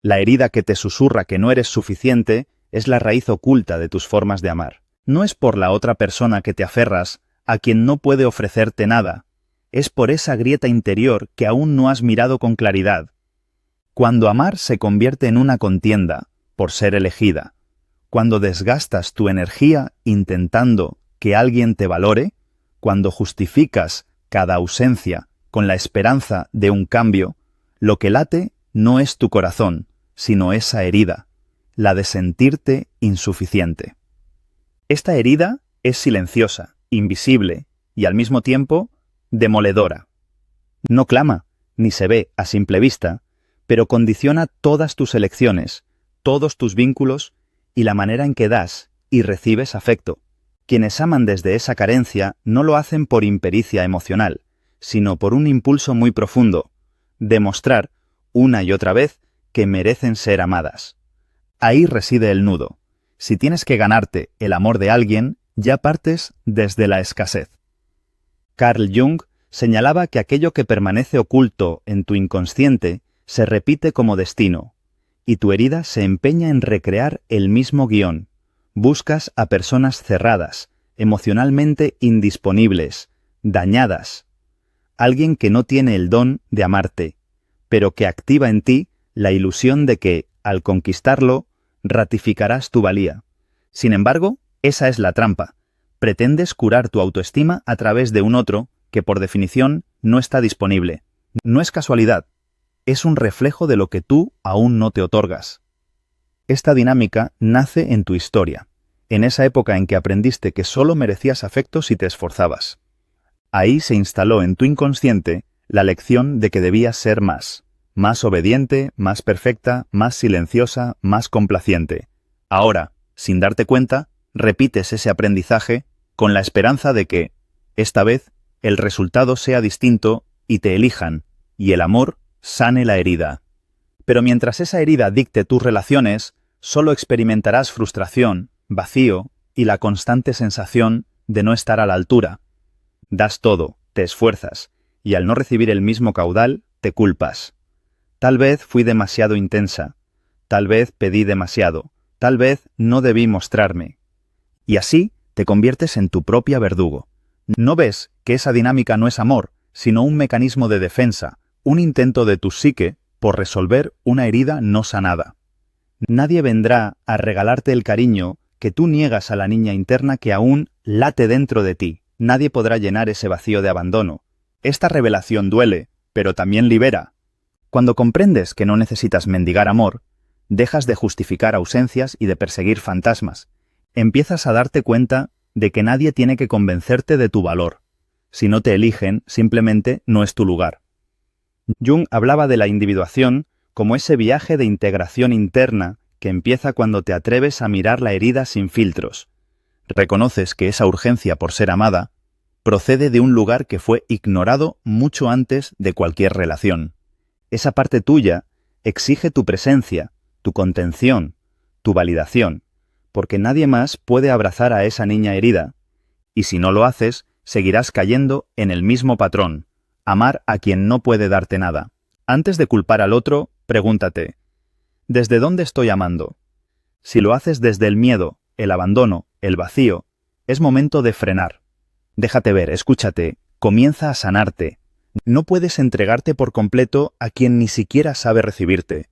La herida que te susurra que no eres suficiente es la raíz oculta de tus formas de amar. No es por la otra persona que te aferras, a quien no puede ofrecerte nada. Es por esa grieta interior que aún no has mirado con claridad. Cuando amar se convierte en una contienda, por ser elegida, cuando desgastas tu energía intentando que alguien te valore, cuando justificas cada ausencia con la esperanza de un cambio, lo que late no es tu corazón, sino esa herida, la de sentirte insuficiente. Esta herida es silenciosa, invisible y al mismo tiempo demoledora. No clama, ni se ve a simple vista, pero condiciona todas tus elecciones, todos tus vínculos y la manera en que das y recibes afecto. Quienes aman desde esa carencia no lo hacen por impericia emocional, sino por un impulso muy profundo, demostrar una y otra vez que merecen ser amadas. Ahí reside el nudo. Si tienes que ganarte el amor de alguien, ya partes desde la escasez. Carl Jung señalaba que aquello que permanece oculto en tu inconsciente se repite como destino, y tu herida se empeña en recrear el mismo guión. Buscas a personas cerradas, emocionalmente indisponibles, dañadas. Alguien que no tiene el don de amarte, pero que activa en ti la ilusión de que, al conquistarlo, ratificarás tu valía. Sin embargo, esa es la trampa. Pretendes curar tu autoestima a través de un otro que por definición no está disponible. No es casualidad. Es un reflejo de lo que tú aún no te otorgas. Esta dinámica nace en tu historia, en esa época en que aprendiste que solo merecías afecto si te esforzabas. Ahí se instaló en tu inconsciente la lección de que debías ser más obediente, más perfecta, más silenciosa, más complaciente. Ahora, sin darte cuenta, repites ese aprendizaje con la esperanza de que, esta vez, el resultado sea distinto y te elijan, y el amor sane la herida. Pero mientras esa herida dicte tus relaciones, solo experimentarás frustración, vacío y la constante sensación de no estar a la altura. Das todo, te esfuerzas, y al no recibir el mismo caudal, te culpas. Tal vez fui demasiado intensa, tal vez pedí demasiado, tal vez no debí mostrarme. Y así te conviertes en tu propia verdugo. ¿No ves que esa dinámica no es amor, sino un mecanismo de defensa, un intento de tu psique por resolver una herida no sanada? Nadie vendrá a regalarte el cariño que tú niegas a la niña interna que aún late dentro de ti. Nadie podrá llenar ese vacío de abandono. Esta revelación duele, pero también libera. Cuando comprendes que no necesitas mendigar amor, dejas de justificar ausencias y de perseguir fantasmas. Empiezas a darte cuenta de que nadie tiene que convencerte de tu valor. Si no te eligen, simplemente no es tu lugar. Jung hablaba de la individuación como ese viaje de integración interna que empieza cuando te atreves a mirar la herida sin filtros. Reconoces que esa urgencia por ser amada procede de un lugar que fue ignorado mucho antes de cualquier relación. Esa parte tuya exige tu presencia, tu contención, tu validación, porque nadie más puede abrazar a esa niña herida, y si no lo haces, seguirás cayendo en el mismo patrón, amar a quien no puede darte nada. Antes de culpar al otro, pregúntate, ¿desde dónde estoy amando? Si lo haces desde el miedo, el abandono, el vacío, es momento de frenar. Déjate ver, escúchate, comienza a sanarte. No puedes entregarte por completo a quien ni siquiera sabe recibirte.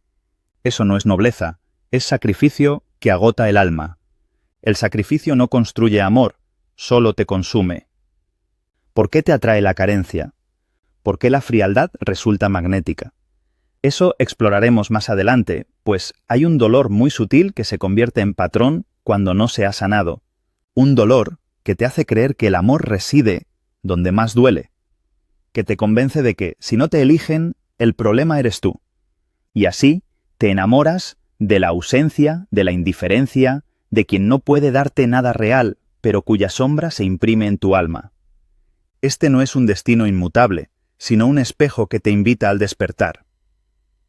Eso no es nobleza, es sacrificio que agota el alma. El sacrificio no construye amor, solo te consume. ¿Por qué te atrae la carencia? ¿Por qué la frialdad resulta magnética? Eso exploraremos más adelante, pues hay un dolor muy sutil que se convierte en patrón cuando no se ha sanado. Un dolor que te hace creer que el amor reside donde más duele, que te convence de que, si no te eligen, el problema eres tú. Y así te enamoras de la ausencia, de la indiferencia, de quien no puede darte nada real, pero cuya sombra se imprime en tu alma. Este no es un destino inmutable, sino un espejo que te invita al despertar.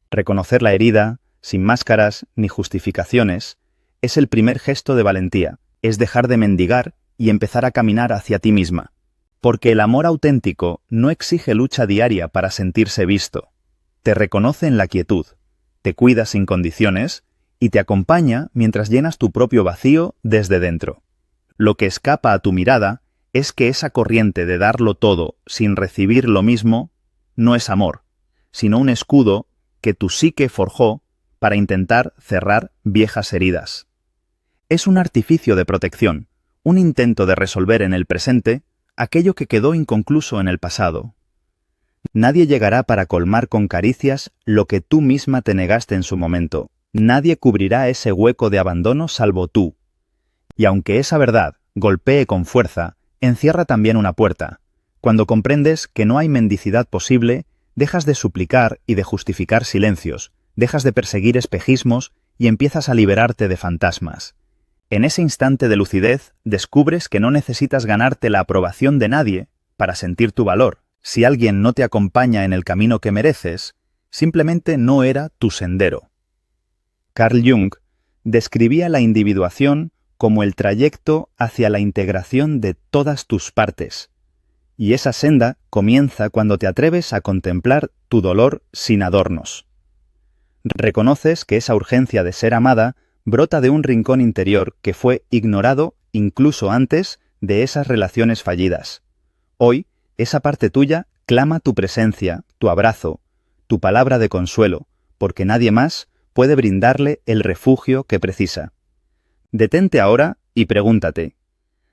Reconocer la herida, sin máscaras ni justificaciones, es el primer gesto de valentía, es dejar de mendigar y empezar a caminar hacia ti misma. Porque el amor auténtico no exige lucha diaria para sentirse visto. Te reconoce en la quietud, te cuida sin condiciones y te acompaña mientras llenas tu propio vacío desde dentro. Lo que escapa a tu mirada es que esa corriente de darlo todo sin recibir lo mismo no es amor, sino un escudo que tu psique forjó para intentar cerrar viejas heridas. Es un artificio de protección, un intento de resolver en el presente aquello que quedó inconcluso en el pasado. Nadie llegará para colmar con caricias lo que tú misma te negaste en su momento. Nadie cubrirá ese hueco de abandono salvo tú. Y aunque esa verdad golpee con fuerza, encierra también una puerta. Cuando comprendes que no hay mendicidad posible, dejas de suplicar y de justificar silencios, dejas de perseguir espejismos y empiezas a liberarte de fantasmas. En ese instante de lucidez, descubres que no necesitas ganarte la aprobación de nadie para sentir tu valor. Si alguien no te acompaña en el camino que mereces, simplemente no era tu sendero. Carl Jung describía la individuación como el trayecto hacia la integración de todas tus partes. Y esa senda comienza cuando te atreves a contemplar tu dolor sin adornos. Reconoces que esa urgencia de ser amada brota de un rincón interior que fue ignorado incluso antes de esas relaciones fallidas. Hoy, esa parte tuya clama tu presencia, tu abrazo, tu palabra de consuelo, porque nadie más puede brindarle el refugio que precisa. Detente ahora y pregúntate,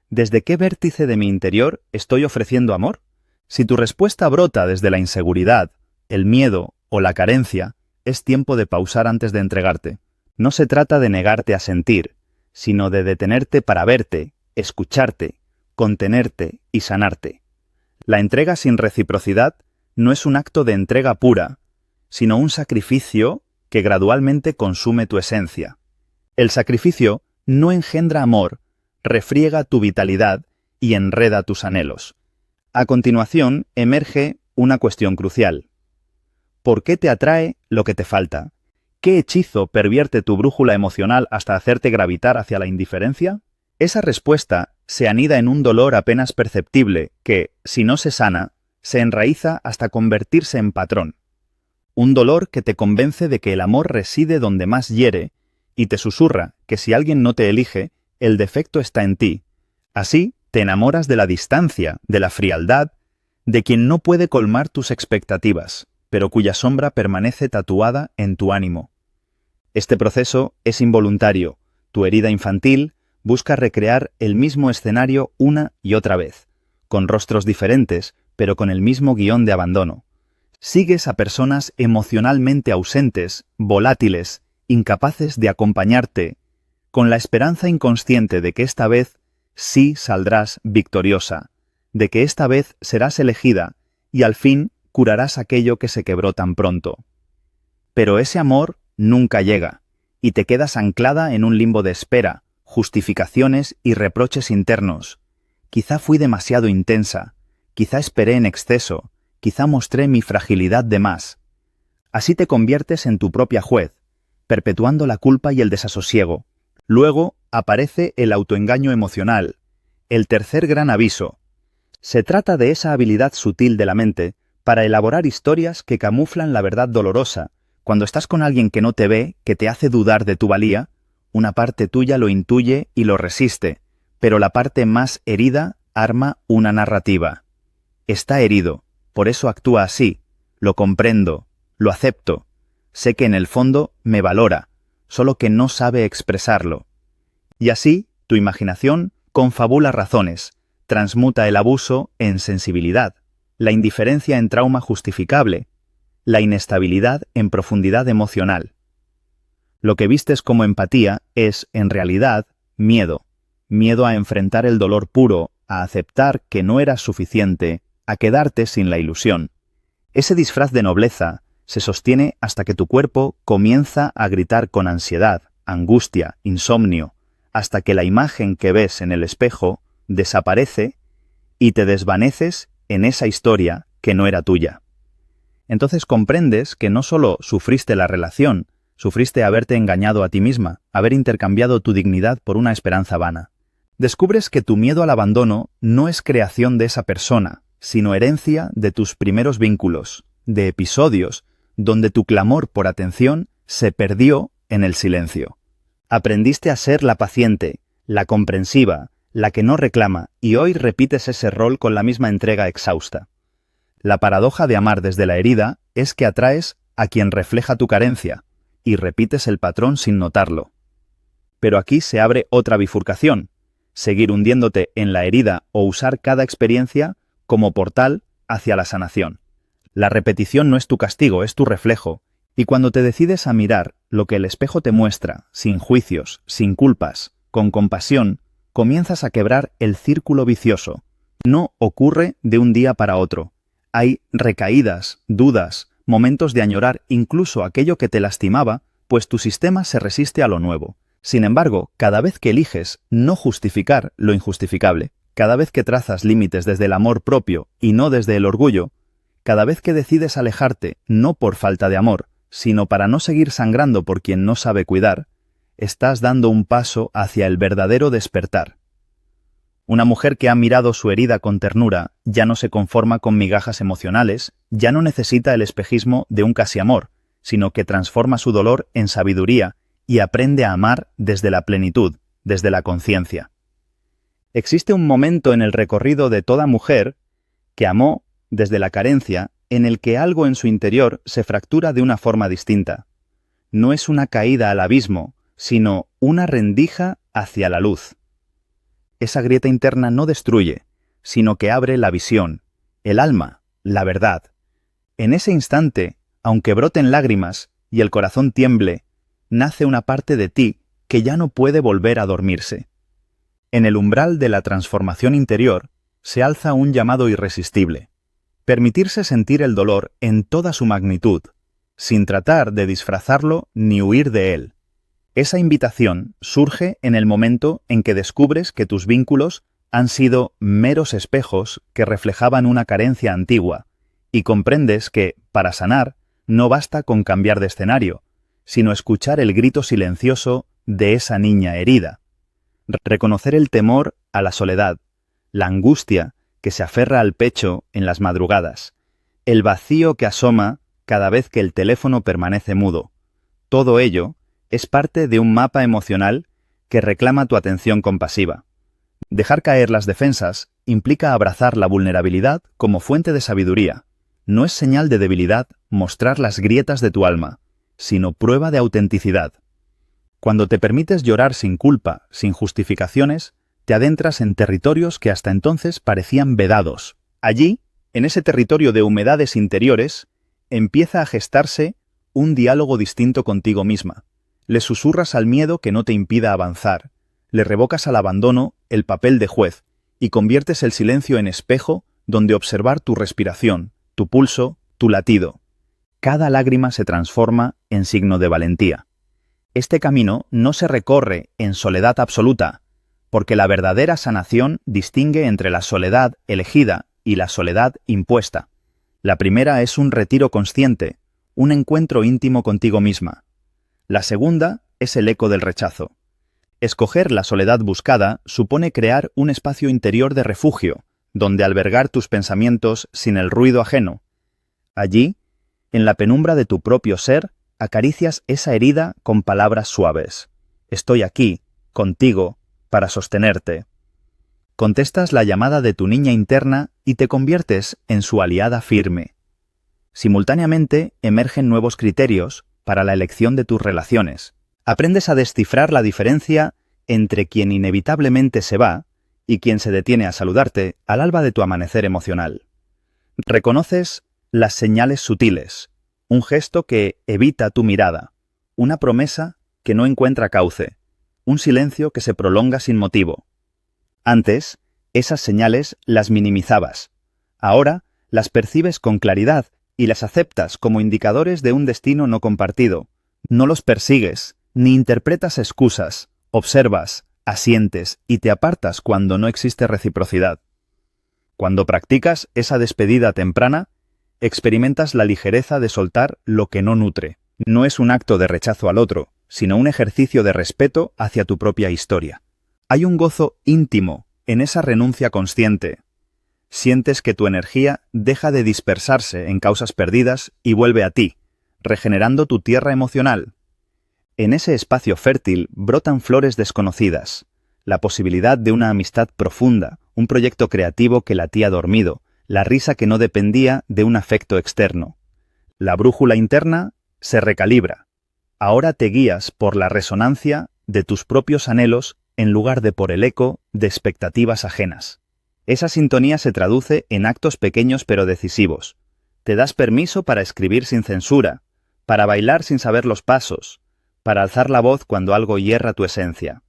¿desde qué vértice de mi interior estoy ofreciendo amor? Si tu respuesta brota desde la inseguridad, el miedo o la carencia, es tiempo de pausar antes de entregarte. No se trata de negarte a sentir, sino de detenerte para verte, escucharte, contenerte y sanarte. La entrega sin reciprocidad no es un acto de entrega pura, sino un sacrificio que gradualmente consume tu esencia. El sacrificio no engendra amor, refriega tu vitalidad y enreda tus anhelos. A continuación, emerge una cuestión crucial. ¿Por qué te atrae lo que te falta? ¿Qué hechizo pervierte tu brújula emocional hasta hacerte gravitar hacia la indiferencia? Esa respuesta se anida en un dolor apenas perceptible que, si no se sana, se enraiza hasta convertirse en patrón. Un dolor que te convence de que el amor reside donde más hiere y te susurra que si alguien no te elige, el defecto está en ti. Así, te enamoras de la distancia, de la frialdad, de quien no puede colmar tus expectativas, pero cuya sombra permanece tatuada en tu ánimo. Este proceso es involuntario. Tu herida infantil busca recrear el mismo escenario una y otra vez, con rostros diferentes, pero con el mismo guión de abandono. Sigues a personas emocionalmente ausentes, volátiles, incapaces de acompañarte, con la esperanza inconsciente de que esta vez sí saldrás victoriosa, de que esta vez serás elegida y al fin curarás aquello que se quebró tan pronto. Pero ese amor nunca llega, y te quedas anclada en un limbo de espera, justificaciones y reproches internos. Quizá fui demasiado intensa, quizá esperé en exceso, quizá mostré mi fragilidad de más. Así te conviertes en tu propia juez, perpetuando la culpa y el desasosiego. Luego aparece el autoengaño emocional, el tercer gran aviso. Se trata de esa habilidad sutil de la mente para elaborar historias que camuflan la verdad dolorosa. Cuando estás con alguien que no te ve, que te hace dudar de tu valía, una parte tuya lo intuye y lo resiste, pero la parte más herida arma una narrativa. Está herido, por eso actúa así. Lo comprendo, lo acepto. Sé que en el fondo me valora, solo que no sabe expresarlo. Y así, tu imaginación confabula razones, transmuta el abuso en sensibilidad, la indiferencia en trauma justificable, la inestabilidad en profundidad emocional. Lo que vistes como empatía es, en realidad, miedo. Miedo a enfrentar el dolor puro, a aceptar que no eras suficiente, a quedarte sin la ilusión. Ese disfraz de nobleza se sostiene hasta que tu cuerpo comienza a gritar con ansiedad, angustia, insomnio, hasta que la imagen que ves en el espejo desaparece y te desvaneces en esa historia que no era tuya. Entonces comprendes que no solo sufriste la relación, sufriste haberte engañado a ti misma, haber intercambiado tu dignidad por una esperanza vana. Descubres que tu miedo al abandono no es creación de esa persona, sino herencia de tus primeros vínculos, de episodios donde tu clamor por atención se perdió en el silencio. Aprendiste a ser la paciente, la comprensiva, la que no reclama, y hoy repites ese rol con la misma entrega exhausta. La paradoja de amar desde la herida es que atraes a quien refleja tu carencia, y repites el patrón sin notarlo. Pero aquí se abre otra bifurcación: seguir hundiéndote en la herida o usar cada experiencia como portal hacia la sanación. La repetición no es tu castigo, es tu reflejo, y cuando te decides a mirar lo que el espejo te muestra, sin juicios, sin culpas, con compasión, comienzas a quebrar el círculo vicioso. No ocurre de un día para otro. Hay recaídas, dudas, momentos de añorar incluso aquello que te lastimaba, pues tu sistema se resiste a lo nuevo. Sin embargo, cada vez que eliges no justificar lo injustificable, cada vez que trazas límites desde el amor propio y no desde el orgullo, cada vez que decides alejarte no por falta de amor, sino para no seguir sangrando por quien no sabe cuidar, estás dando un paso hacia el verdadero despertar. Una mujer que ha mirado su herida con ternura ya no se conforma con migajas emocionales, ya no necesita el espejismo de un casi amor, sino que transforma su dolor en sabiduría y aprende a amar desde la plenitud, desde la conciencia. Existe un momento en el recorrido de toda mujer que amó desde la carencia, en el que algo en su interior se fractura de una forma distinta. No es una caída al abismo, sino una rendija hacia la luz. Esa grieta interna no destruye, sino que abre la visión, el alma, la verdad. En ese instante, aunque broten lágrimas y el corazón tiemble, nace una parte de ti que ya no puede volver a dormirse. En el umbral de la transformación interior se alza un llamado irresistible: permitirse sentir el dolor en toda su magnitud, sin tratar de disfrazarlo ni huir de él. Esa invitación surge en el momento en que descubres que tus vínculos han sido meros espejos que reflejaban una carencia antigua, y comprendes que, para sanar, no basta con cambiar de escenario, sino escuchar el grito silencioso de esa niña herida. Reconocer el temor a la soledad, la angustia que se aferra al pecho en las madrugadas, el vacío que asoma cada vez que el teléfono permanece mudo. Todo ello es parte de un mapa emocional que reclama tu atención compasiva. Dejar caer las defensas implica abrazar la vulnerabilidad como fuente de sabiduría. No es señal de debilidad mostrar las grietas de tu alma, sino prueba de autenticidad. Cuando te permites llorar sin culpa, sin justificaciones, te adentras en territorios que hasta entonces parecían vedados. Allí, en ese territorio de humedades interiores, empieza a gestarse un diálogo distinto contigo misma. Le susurras al miedo que no te impida avanzar, le revocas al abandono el papel de juez y conviertes el silencio en espejo donde observar tu respiración, tu pulso, tu latido. Cada lágrima se transforma en signo de valentía. Este camino no se recorre en soledad absoluta, porque la verdadera sanación distingue entre la soledad elegida y la soledad impuesta. La primera es un retiro consciente, un encuentro íntimo contigo misma. La segunda es el eco del rechazo. Escoger la soledad buscada supone crear un espacio interior de refugio, donde albergar tus pensamientos sin el ruido ajeno. Allí, en la penumbra de tu propio ser, acaricias esa herida con palabras suaves. Estoy aquí, contigo, para sostenerte. Contestas la llamada de tu niña interna y te conviertes en su aliada firme. Simultáneamente emergen nuevos criterios para la elección de tus relaciones. Aprendes a descifrar la diferencia entre quien inevitablemente se va y quien se detiene a saludarte al alba de tu amanecer emocional. Reconoces las señales sutiles, un gesto que evita tu mirada, una promesa que no encuentra cauce, un silencio que se prolonga sin motivo. Antes, esas señales las minimizabas. Ahora, las percibes con claridad y las aceptas como indicadores de un destino no compartido. No los persigues, ni interpretas excusas, observas, asientes y te apartas cuando no existe reciprocidad. Cuando practicas esa despedida temprana, experimentas la ligereza de soltar lo que no nutre. No es un acto de rechazo al otro, sino un ejercicio de respeto hacia tu propia historia. Hay un gozo íntimo en esa renuncia consciente. Sientes que tu energía deja de dispersarse en causas perdidas y vuelve a ti, regenerando tu tierra emocional, En ese espacio fértil brotan flores desconocidas, la posibilidad de una amistad profunda, un proyecto creativo que latía dormido, la risa que no dependía de un afecto externo. La brújula interna se recalibra. Ahora te guías por la resonancia de tus propios anhelos en lugar de por el eco de expectativas ajenas. Esa sintonía se traduce en actos pequeños pero decisivos. Te das permiso para escribir sin censura, para bailar sin saber los pasos, para alzar la voz cuando algo hierra tu esencia.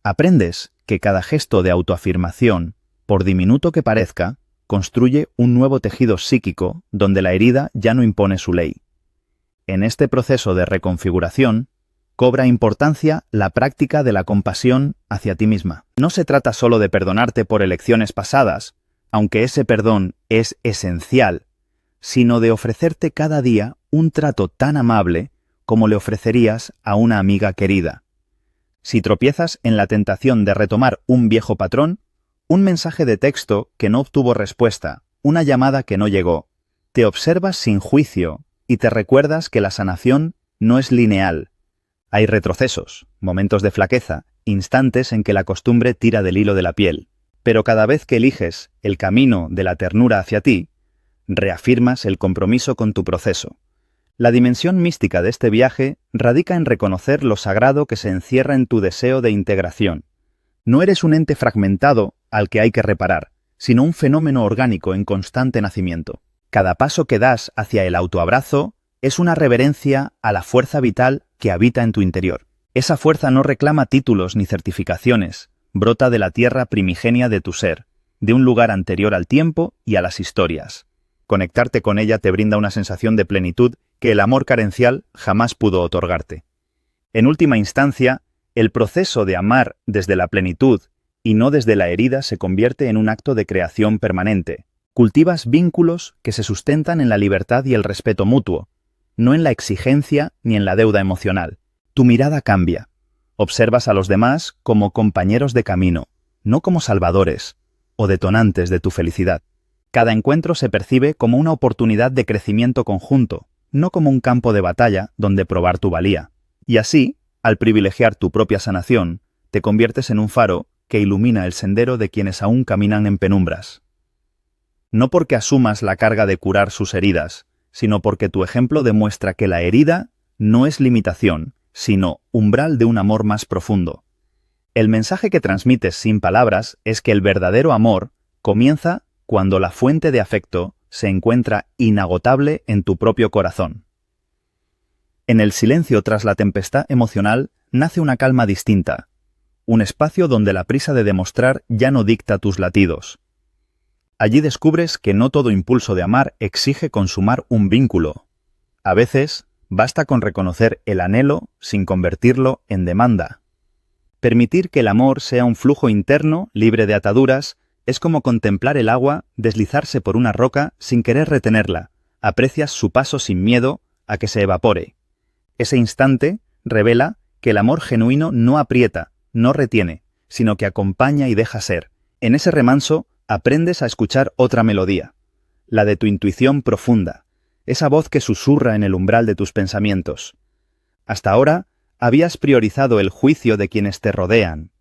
Aprendes que cada gesto de autoafirmación, por diminuto que parezca, construye un nuevo tejido psíquico donde la herida ya no impone su ley. En este proceso de reconfiguración, cobra importancia la práctica de la compasión hacia ti misma. No se trata solo de perdonarte por elecciones pasadas, aunque ese perdón es esencial, sino de ofrecerte cada día un trato tan amable como le ofrecerías a una amiga querida. Si tropiezas en la tentación de retomar un viejo patrón, un mensaje de texto que no obtuvo respuesta, una llamada que no llegó, te observas sin juicio y te recuerdas que la sanación no es lineal. Hay retrocesos, momentos de flaqueza, instantes en que la costumbre tira del hilo de la piel. Pero cada vez que eliges el camino de la ternura hacia ti, reafirmas el compromiso con tu proceso. La dimensión mística de este viaje radica en reconocer lo sagrado que se encierra en tu deseo de integración. No eres un ente fragmentado al que hay que reparar, sino un fenómeno orgánico en constante nacimiento. Cada paso que das hacia el autoabrazo es una reverencia a la fuerza vital que habita en tu interior. Esa fuerza no reclama títulos ni certificaciones, brota de la tierra primigenia de tu ser, de un lugar anterior al tiempo y a las historias. Conectarte con ella te brinda una sensación de plenitud que el amor carencial jamás pudo otorgarte. En última instancia, el proceso de amar desde la plenitud y no desde la herida se convierte en un acto de creación permanente. Cultivas vínculos que se sustentan en la libertad y el respeto mutuo, no en la exigencia ni en la deuda emocional. Tu mirada cambia. Observas a los demás como compañeros de camino, no como salvadores o detonantes de tu felicidad. Cada encuentro se percibe como una oportunidad de crecimiento conjunto, no como un campo de batalla donde probar tu valía. Y así, al privilegiar tu propia sanación, te conviertes en un faro que ilumina el sendero de quienes aún caminan en penumbras. No porque asumas la carga de curar sus heridas, sino porque tu ejemplo demuestra que la herida no es limitación, sino umbral de un amor más profundo. El mensaje que transmites sin palabras es que el verdadero amor comienza cuando la fuente de afecto se encuentra inagotable en tu propio corazón. En el silencio tras la tempestad emocional nace una calma distinta, un espacio donde la prisa de demostrar ya no dicta tus latidos. Allí descubres que no todo impulso de amar exige consumar un vínculo. A veces, basta con reconocer el anhelo sin convertirlo en demanda. Permitir que el amor sea un flujo interno, libre de ataduras, es como contemplar el agua deslizarse por una roca sin querer retenerla. Aprecias su paso sin miedo a que se evapore. Ese instante revela que el amor genuino no aprieta, no retiene, sino que acompaña y deja ser. En ese remanso aprendes a escuchar otra melodía, la de tu intuición profunda, esa voz que susurra en el umbral de tus pensamientos. Hasta ahora habías priorizado el juicio de quienes te rodean,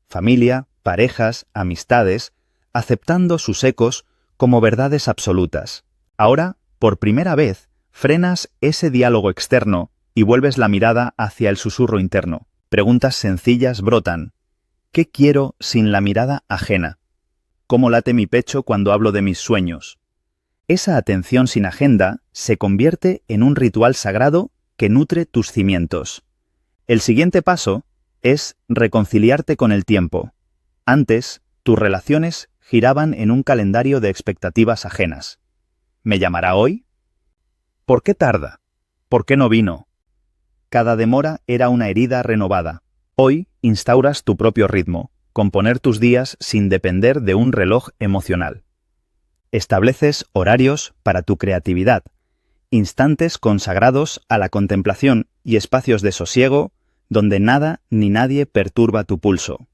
familia, parejas, amistades, aceptando sus ecos como verdades absolutas. Ahora, por primera vez, frenas ese diálogo externo y vuelves la mirada hacia el susurro interno. Preguntas sencillas brotan. ¿Qué quiero sin la mirada ajena? ¿Cómo late mi pecho cuando hablo de mis sueños? Esa atención sin agenda se convierte en un ritual sagrado que nutre tus cimientos. El siguiente paso es reconciliarte con el tiempo. Antes, tus relaciones giraban en un calendario de expectativas ajenas. ¿Me llamará hoy? ¿Por qué tarda? ¿Por qué no vino? Cada demora era una herida renovada. Hoy instauras tu propio ritmo, componer tus días sin depender de un reloj emocional. Estableces horarios para tu creatividad, instantes consagrados a la contemplación y espacios de sosiego donde nada ni nadie perturba tu pulso.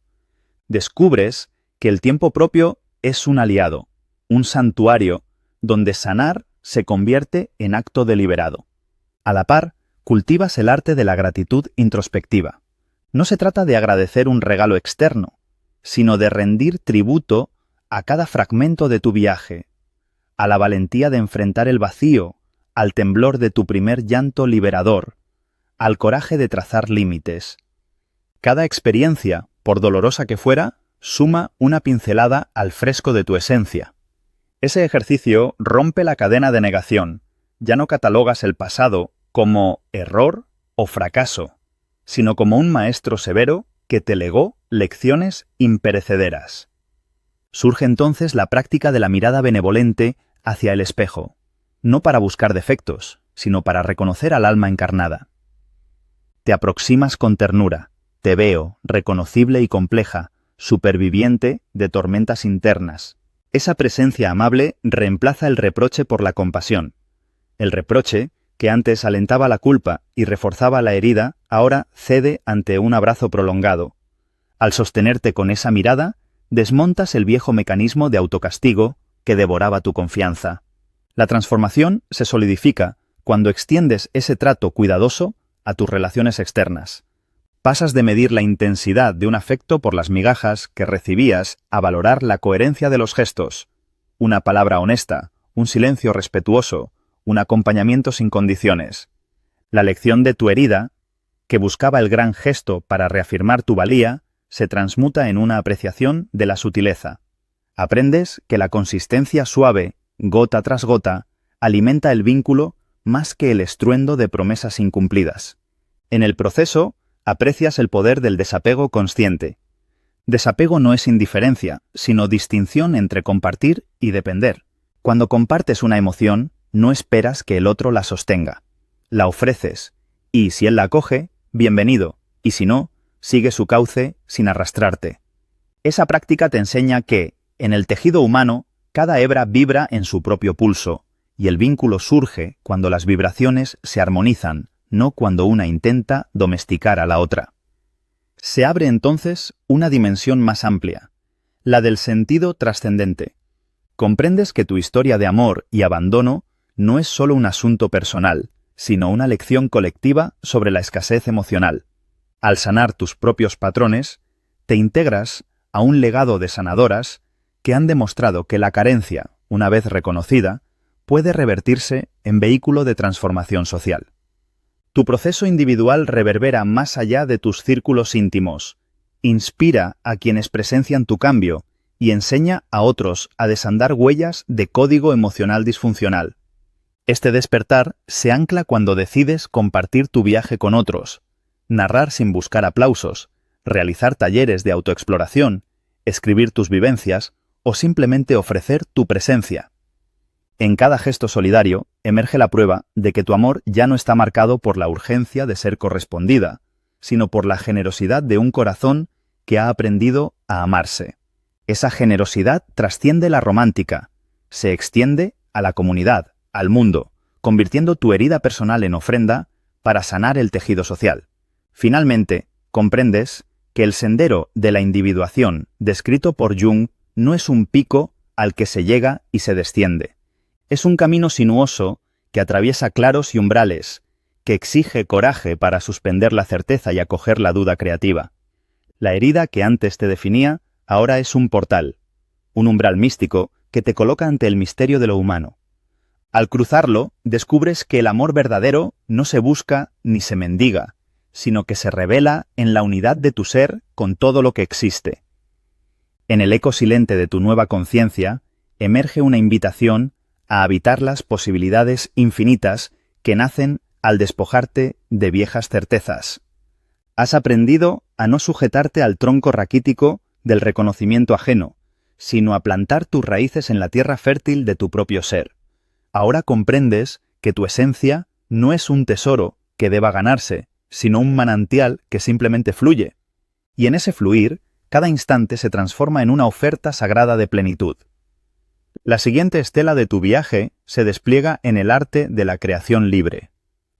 Descubres que el tiempo propio es un aliado, un santuario donde sanar se convierte en acto deliberado. A la par, cultivas el arte de la gratitud introspectiva. No se trata de agradecer un regalo externo, sino de rendir tributo a cada fragmento de tu viaje, a la valentía de enfrentar el vacío, al temblor de tu primer llanto liberador, al coraje de trazar límites. Cada experiencia, por dolorosa que fuera, suma una pincelada al fresco de tu esencia. Ese ejercicio rompe la cadena de negación. Ya no catalogas el pasado como error o fracaso, sino como un maestro severo que te legó lecciones imperecederas. Surge entonces la práctica de la mirada benevolente hacia el espejo, no para buscar defectos, sino para reconocer al alma encarnada. Te aproximas con ternura, te veo, reconocible y compleja, superviviente de tormentas internas. Esa presencia amable reemplaza el reproche por la compasión. El reproche, que antes alentaba la culpa y reforzaba la herida, ahora cede ante un abrazo prolongado. Al sostenerte con esa mirada, desmontas el viejo mecanismo de autocastigo que devoraba tu confianza. La transformación se solidifica cuando extiendes ese trato cuidadoso a tus relaciones externas. Pasas de medir la intensidad de un afecto por las migajas que recibías a valorar la coherencia de los gestos. Una palabra honesta, un silencio respetuoso, un acompañamiento sin condiciones. La lección de tu herida, que buscaba el gran gesto para reafirmar tu valía, se transmuta en una apreciación de la sutileza. Aprendes que la consistencia suave, gota tras gota, alimenta el vínculo más que el estruendo de promesas incumplidas. En el proceso, aprecias el poder del desapego consciente. Desapego no es indiferencia, sino distinción entre compartir y depender. Cuando compartes una emoción, no esperas que el otro la sostenga. La ofreces, y si él la acoge, bienvenido, y si no, sigue su cauce sin arrastrarte. Esa práctica te enseña que, en el tejido humano, cada hebra vibra en su propio pulso, y el vínculo surge cuando las vibraciones se armonizan, no cuando una intenta domesticar a la otra. Se abre entonces una dimensión más amplia, la del sentido trascendente. Comprendes que tu historia de amor y abandono no es solo un asunto personal, sino una lección colectiva sobre la escasez emocional. Al sanar tus propios patrones, te integras a un legado de sanadoras que han demostrado que la carencia, una vez reconocida, puede revertirse en vehículo de transformación social. Tu proceso individual reverbera más allá de tus círculos íntimos, inspira a quienes presencian tu cambio y enseña a otros a desandar huellas de código emocional disfuncional. Este despertar se ancla cuando decides compartir tu viaje con otros, narrar sin buscar aplausos, realizar talleres de autoexploración, escribir tus vivencias o simplemente ofrecer tu presencia. En cada gesto solidario emerge la prueba de que tu amor ya no está marcado por la urgencia de ser correspondida, sino por la generosidad de un corazón que ha aprendido a amarse. Esa generosidad trasciende la romántica, se extiende a la comunidad, al mundo, convirtiendo tu herida personal en ofrenda para sanar el tejido social. Finalmente, comprendes que el sendero de la individuación descrito por Jung no es un pico al que se llega y se desciende. Es un camino sinuoso que atraviesa claros y umbrales, que exige coraje para suspender la certeza y acoger la duda creativa. La herida que antes te definía ahora es un portal, un umbral místico que te coloca ante el misterio de lo humano. Al cruzarlo, descubres que el amor verdadero no se busca ni se mendiga, sino que se revela en la unidad de tu ser con todo lo que existe. En el eco silente de tu nueva conciencia, emerge una invitación a habitar las posibilidades infinitas que nacen al despojarte de viejas certezas. Has aprendido a no sujetarte al tronco raquítico del reconocimiento ajeno, sino a plantar tus raíces en la tierra fértil de tu propio ser. Ahora comprendes que tu esencia no es un tesoro que deba ganarse, sino un manantial que simplemente fluye. Y en ese fluir, cada instante se transforma en una oferta sagrada de plenitud. La siguiente estela de tu viaje se despliega en el arte de la creación libre.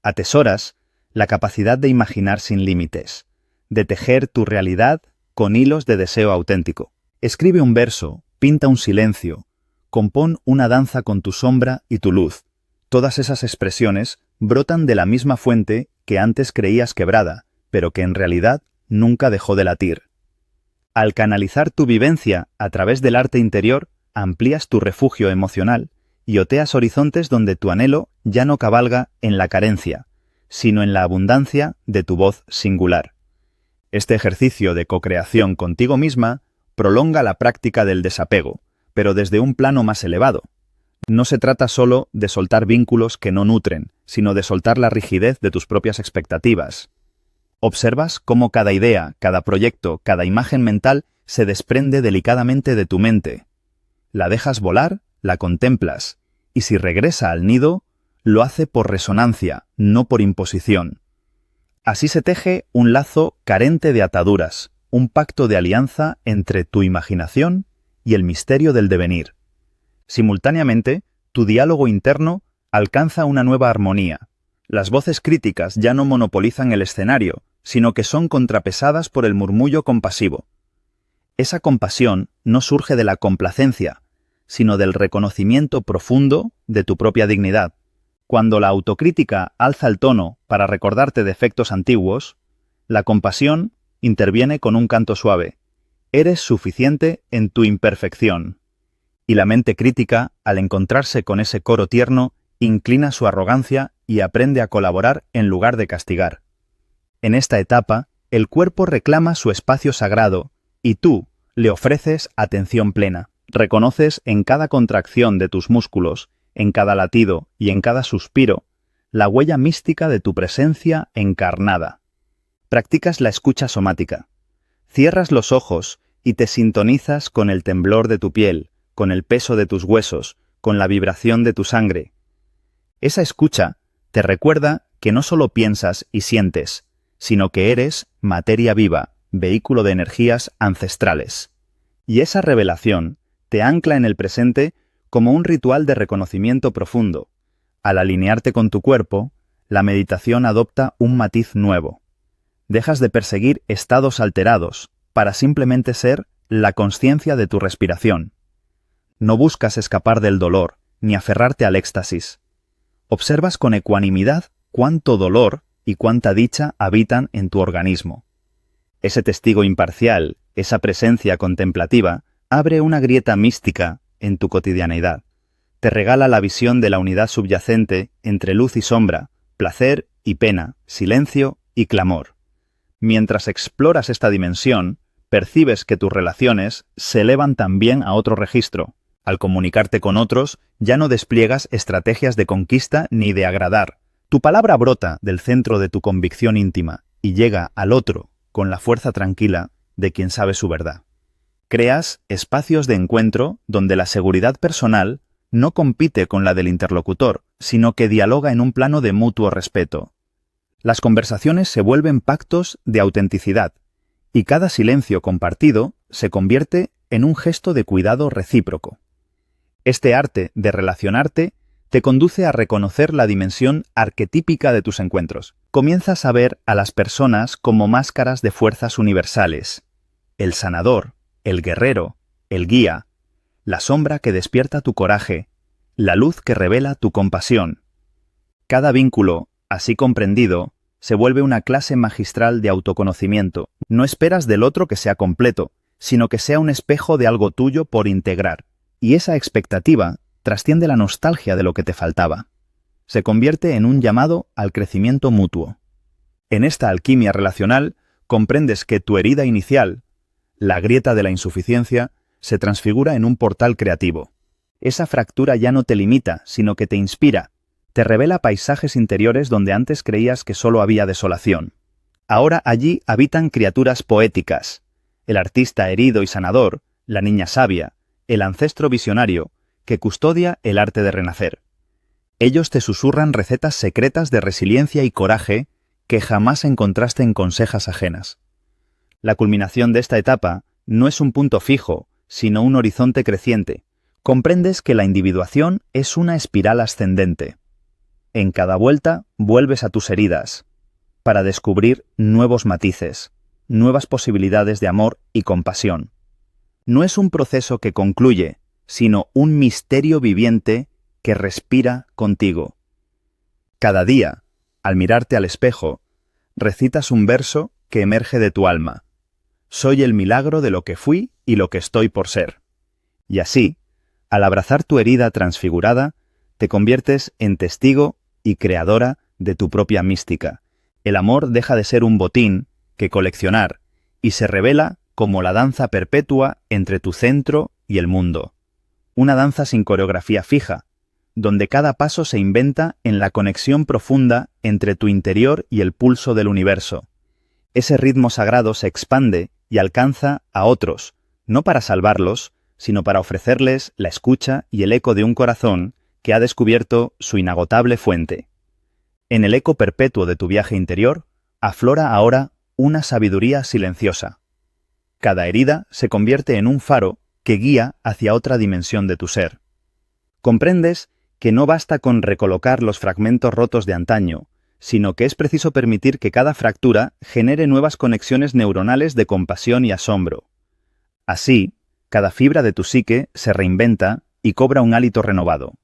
Atesoras la capacidad de imaginar sin límites, de tejer tu realidad con hilos de deseo auténtico. Escribe un verso, pinta un silencio, compón una danza con tu sombra y tu luz. Todas esas expresiones brotan de la misma fuente que antes creías quebrada, pero que en realidad nunca dejó de latir. Al canalizar tu vivencia a través del arte interior, amplías tu refugio emocional y oteas horizontes donde tu anhelo ya no cabalga en la carencia, sino en la abundancia de tu voz singular. Este ejercicio de cocreación contigo misma prolonga la práctica del desapego, pero desde un plano más elevado. No se trata solo de soltar vínculos que no nutren, sino de soltar la rigidez de tus propias expectativas. Observas cómo cada idea, cada proyecto, cada imagen mental se desprende delicadamente de tu mente. La dejas volar, la contemplas, y si regresa al nido, lo hace por resonancia, no por imposición. Así se teje un lazo carente de ataduras, un pacto de alianza entre tu imaginación y el misterio del devenir. Simultáneamente, tu diálogo interno alcanza una nueva armonía. Las voces críticas ya no monopolizan el escenario, sino que son contrapesadas por el murmullo compasivo. Esa compasión no surge de la complacencia, sino del reconocimiento profundo de tu propia dignidad. Cuando la autocrítica alza el tono para recordarte defectos antiguos, la compasión interviene con un canto suave. Eres suficiente en tu imperfección. Y la mente crítica, al encontrarse con ese coro tierno, inclina su arrogancia y aprende a colaborar en lugar de castigar. En esta etapa, el cuerpo reclama su espacio sagrado y tú le ofreces atención plena. Reconoces en cada contracción de tus músculos, en cada latido y en cada suspiro, la huella mística de tu presencia encarnada. Practicas la escucha somática. Cierras los ojos y te sintonizas con el temblor de tu piel, con el peso de tus huesos, con la vibración de tu sangre. Esa escucha te recuerda que no solo piensas y sientes, sino que eres materia viva, vehículo de energías ancestrales. Y esa revelación te ancla en el presente como un ritual de reconocimiento profundo. Al alinearte con tu cuerpo, la meditación adopta un matiz nuevo. Dejas de perseguir estados alterados para simplemente ser la consciencia de tu respiración. No buscas escapar del dolor, ni aferrarte al éxtasis. Observas con ecuanimidad cuánto dolor y cuánta dicha habitan en tu organismo. Ese testigo imparcial, esa presencia contemplativa, abre una grieta mística en tu cotidianeidad. Te regala la visión de la unidad subyacente entre luz y sombra, placer y pena, silencio y clamor. Mientras exploras esta dimensión, percibes que tus relaciones se elevan también a otro registro. Al comunicarte con otros, ya no despliegas estrategias de conquista ni de agradar. Tu palabra brota del centro de tu convicción íntima y llega al otro con la fuerza tranquila de quien sabe su verdad. Creas espacios de encuentro donde la seguridad personal no compite con la del interlocutor, sino que dialoga en un plano de mutuo respeto. Las conversaciones se vuelven pactos de autenticidad, y cada silencio compartido se convierte en un gesto de cuidado recíproco. Este arte de relacionarte te conduce a reconocer la dimensión arquetípica de tus encuentros. Comienzas a ver a las personas como máscaras de fuerzas universales. El sanador, el guerrero, el guía, la sombra que despierta tu coraje, la luz que revela tu compasión. Cada vínculo, así comprendido, se vuelve una clase magistral de autoconocimiento. No esperas del otro que sea completo, sino que sea un espejo de algo tuyo por integrar. Y esa expectativa trasciende la nostalgia de lo que te faltaba. Se convierte en un llamado al crecimiento mutuo. En esta alquimia relacional, comprendes que tu herida inicial, la grieta de la insuficiencia, se transfigura en un portal creativo. Esa fractura ya no te limita, sino que te inspira. Te revela paisajes interiores donde antes creías que solo había desolación. Ahora allí habitan criaturas poéticas. El artista herido y sanador, la niña sabia, el ancestro visionario, que custodia el arte de renacer. Ellos te susurran recetas secretas de resiliencia y coraje que jamás encontraste en consejas ajenas. La culminación de esta etapa no es un punto fijo, sino un horizonte creciente. Comprendes que la individuación es una espiral ascendente. En cada vuelta vuelves a tus heridas, para descubrir nuevos matices, nuevas posibilidades de amor y compasión. No es un proceso que concluye, sino un misterio viviente que respira contigo. Cada día, al mirarte al espejo, recitas un verso que emerge de tu alma. Soy el milagro de lo que fui y lo que estoy por ser. Y así, al abrazar tu herida transfigurada, te conviertes en testigo y creadora de tu propia mística. El amor deja de ser un botín que coleccionar y se revela como la danza perpetua entre tu centro y el mundo. Una danza sin coreografía fija, donde cada paso se inventa en la conexión profunda entre tu interior y el pulso del universo. Ese ritmo sagrado se expande y alcanza a otros, no para salvarlos, sino para ofrecerles la escucha y el eco de un corazón que ha descubierto su inagotable fuente. En el eco perpetuo de tu viaje interior, aflora ahora una sabiduría silenciosa. Cada herida se convierte en un faro que guía hacia otra dimensión de tu ser. Comprendes que no basta con recolocar los fragmentos rotos de antaño, sino que es preciso permitir que cada fractura genere nuevas conexiones neuronales de compasión y asombro. Así, cada fibra de tu psique se reinventa y cobra un hálito renovado.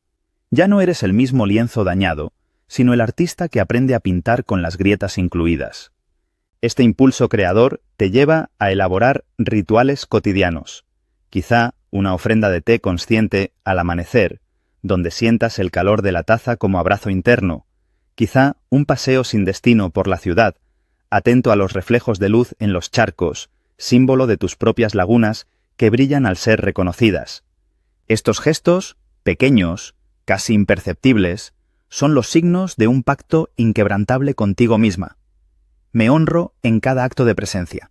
Ya no eres el mismo lienzo dañado, sino el artista que aprende a pintar con las grietas incluidas. Este impulso creador te lleva a elaborar rituales cotidianos, quizá una ofrenda de té consciente al amanecer, donde sientas el calor de la taza como abrazo interno, quizá un paseo sin destino por la ciudad, atento a los reflejos de luz en los charcos, símbolo de tus propias lagunas que brillan al ser reconocidas. Estos gestos, pequeños, casi imperceptibles, son los signos de un pacto inquebrantable contigo misma. Me honro en cada acto de presencia.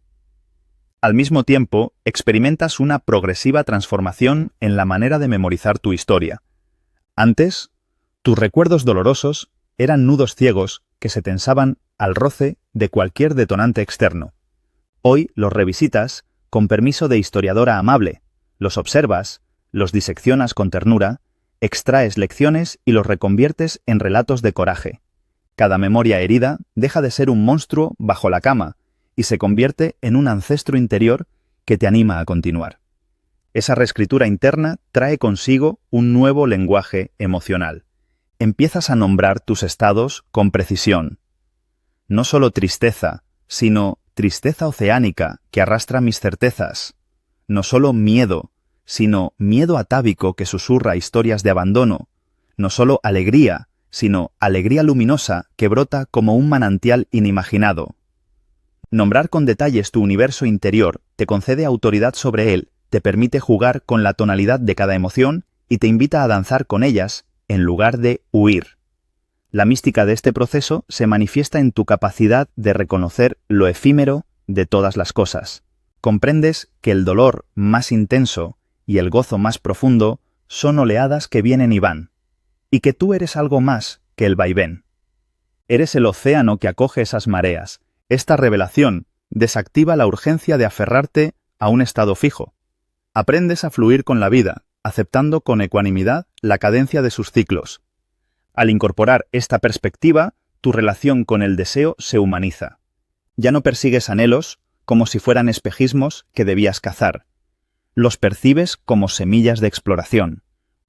Al mismo tiempo, experimentas una progresiva transformación en la manera de memorizar tu historia. Antes, tus recuerdos dolorosos eran nudos ciegos que se tensaban al roce de cualquier detonante externo. Hoy los revisitas con permiso de historiadora amable, los observas, los diseccionas con ternura, extraes lecciones y los reconviertes en relatos de coraje. Cada memoria herida deja de ser un monstruo bajo la cama y se convierte en un ancestro interior que te anima a continuar. Esa reescritura interna trae consigo un nuevo lenguaje emocional. Empiezas a nombrar tus estados con precisión. No solo tristeza, sino tristeza oceánica que arrastra mis certezas. No solo miedo, sino miedo atávico que susurra historias de abandono. No solo alegría, sino alegría luminosa que brota como un manantial inimaginado. Nombrar con detalles tu universo interior te concede autoridad sobre él, te permite jugar con la tonalidad de cada emoción y te invita a danzar con ellas en lugar de huir. La mística de este proceso se manifiesta en tu capacidad de reconocer lo efímero de todas las cosas. Comprendes que el dolor más intenso y el gozo más profundo son oleadas que vienen y van, y que tú eres algo más que el vaivén. Eres el océano que acoge esas mareas. Esta revelación desactiva la urgencia de aferrarte a un estado fijo. Aprendes a fluir con la vida, aceptando con ecuanimidad la cadencia de sus ciclos. Al incorporar esta perspectiva, tu relación con el deseo se humaniza. Ya no persigues anhelos como si fueran espejismos que debías cazar. Los percibes como semillas de exploración.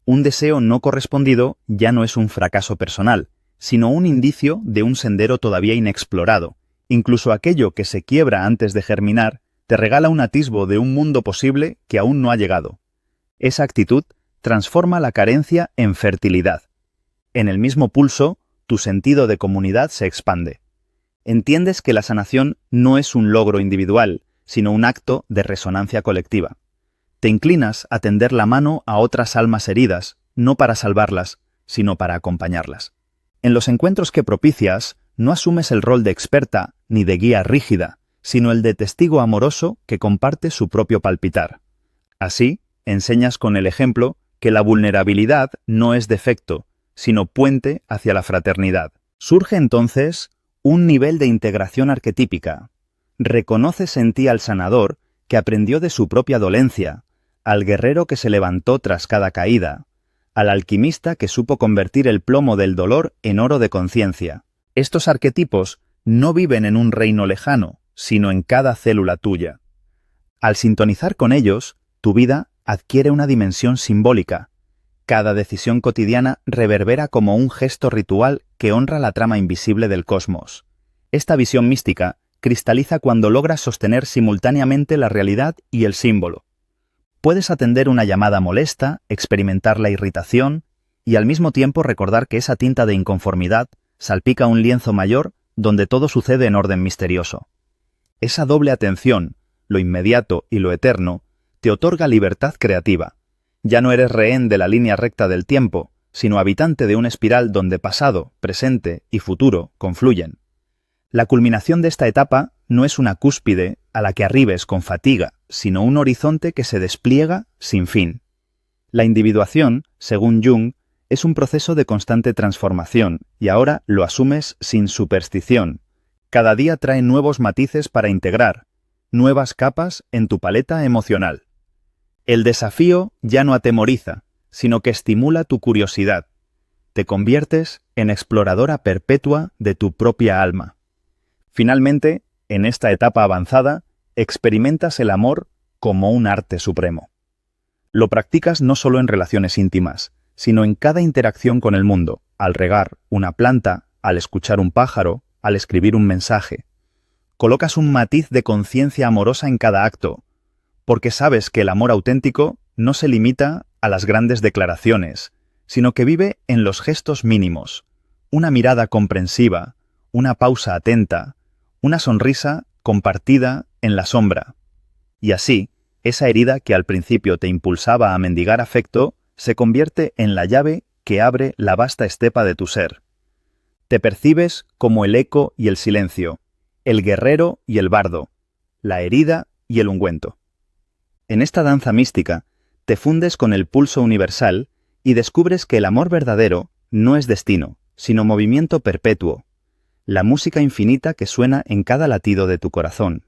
Un deseo no correspondido ya no es un fracaso personal, sino un indicio de un sendero todavía inexplorado. Incluso aquello que se quiebra antes de germinar te regala un atisbo de un mundo posible que aún no ha llegado. Esa actitud transforma la carencia en fertilidad. En el mismo pulso, tu sentido de comunidad se expande. Entiendes que la sanación no es un logro individual, sino un acto de resonancia colectiva. Te inclinas a tender la mano a otras almas heridas, no para salvarlas, sino para acompañarlas. En los encuentros que propicias, no asumes el rol de experta ni de guía rígida, sino el de testigo amoroso que comparte su propio palpitar. Así, enseñas con el ejemplo que la vulnerabilidad no es defecto, sino puente hacia la fraternidad. Surge entonces un nivel de integración arquetípica. Reconoces en ti al sanador que aprendió de su propia dolencia, al guerrero que se levantó tras cada caída, al alquimista que supo convertir el plomo del dolor en oro de conciencia. Estos arquetipos no viven en un reino lejano, sino en cada célula tuya. Al sintonizar con ellos, tu vida adquiere una dimensión simbólica. Cada decisión cotidiana reverbera como un gesto ritual que honra la trama invisible del cosmos. Esta visión mística cristaliza cuando logras sostener simultáneamente la realidad y el símbolo. Puedes atender una llamada molesta, experimentar la irritación y al mismo tiempo recordar que esa tinta de inconformidad salpica un lienzo mayor donde todo sucede en orden misterioso. Esa doble atención, lo inmediato y lo eterno, te otorga libertad creativa. Ya no eres rehén de la línea recta del tiempo, sino habitante de una espiral donde pasado, presente y futuro confluyen. La culminación de esta etapa no es una cúspide a la que arribes con fatiga, sino un horizonte que se despliega sin fin. La individuación, según Jung, es un proceso de constante transformación y ahora lo asumes sin superstición. Cada día trae nuevos matices para integrar, nuevas capas en tu paleta emocional. El desafío ya no atemoriza, sino que estimula tu curiosidad. Te conviertes en exploradora perpetua de tu propia alma. Finalmente, en esta etapa avanzada, experimentas el amor como un arte supremo. Lo practicas no solo en relaciones íntimas, sino en cada interacción con el mundo, al regar una planta, al escuchar un pájaro, al escribir un mensaje. Colocas un matiz de conciencia amorosa en cada acto, porque sabes que el amor auténtico no se limita a las grandes declaraciones, sino que vive en los gestos mínimos, una mirada comprensiva, una pausa atenta, una sonrisa compartida en la sombra. Y así, esa herida que al principio te impulsaba a mendigar afecto, se convierte en la llave que abre la vasta estepa de tu ser. Te percibes como el eco y el silencio, el guerrero y el bardo, la herida y el ungüento. En esta danza mística, te fundes con el pulso universal y descubres que el amor verdadero no es destino, sino movimiento perpetuo, la música infinita que suena en cada latido de tu corazón.